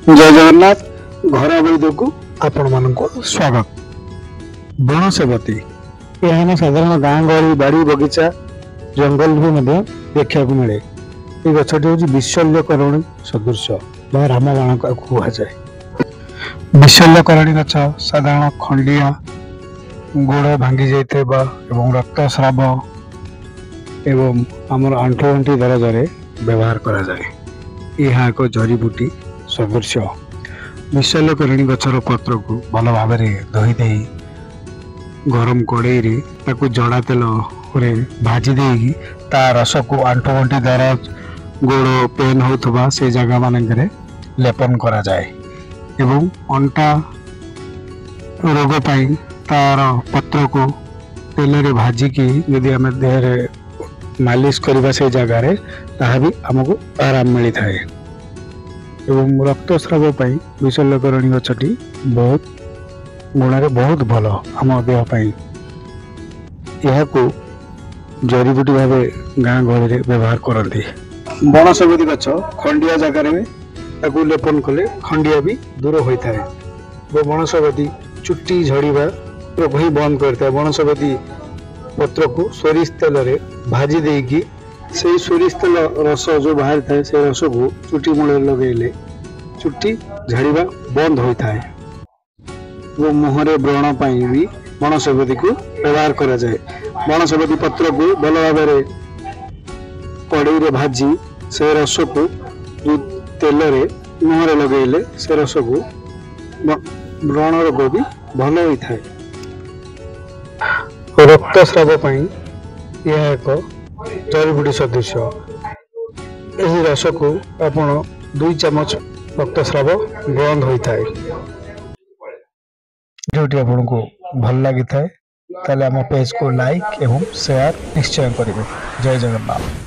जय जगन्नाथ घर अवैध को आपण मानक स्वागत। बण सेवती यह साधारण गाँ गहली बाड़ी बगीचा जंगल भी देखा मिले। ये गछटी हूँ विशल्यकरणी सदृश रामबाण कहुए। विशल्यकरणी गछ साधारण खंडिया गोड़ भांगी जाइए रक्तस्राव एवं आमर आंठु आंठी दरज व्यवहार करा जाए। यह एक जड़ीबूटी सदृश। विशल्यकरणी गछर पत्र को भल भाव धोई दे गरम कड़े जड़ा तेल भाजी दे ता रस को आंठु गंठी दरज गोड़ पेन होता से जगह मान लेपन करा जाए एवं अंटा रोग पाई तार पत्र को तेल रे भाजिकी यदि आम देह मालिश करवा से जगार ताहा भी आमको आराम मिलता है। एवं रक्तस्राव विशल्यकरणी गछटी बहुत गुण बहुत भल आम देहपाई। यह जड़ीबूटी भाव गाँ गहली व्यवहार करती। बण सेवती गछ खंडिया जगार लेपन कले खंडिया भी दूर होता है। वो बण सेवती चुट्टी झड़वा रोग ही बंद करता है। बण सेवती पत्र को सोरिष तेल रे भाजी देकी से सोरिष तेल रस जो बाहर था से रस को चुट्टी मूल लगेले चुट्टी झाड़िबा बंद होता है। वो मुहरे व्रण पाई भी बण सेवती को व्यवहार करा जाए। बण सेवती पत्र को भल भाव कड़े रे भाजी से रस को तेल रे मुहरे लगेले से रस को व्रण रोग भी भल होता है। रक्तस्राव यह एक जड़ीबूटी सदृश। यही रस को आपण 2 चमच रक्तस्राव बंद होता है। जो आपको भल लगी था आम पेज को लाइक एवं शेयर निश्चय करेंगे। जय जगन्नाथ।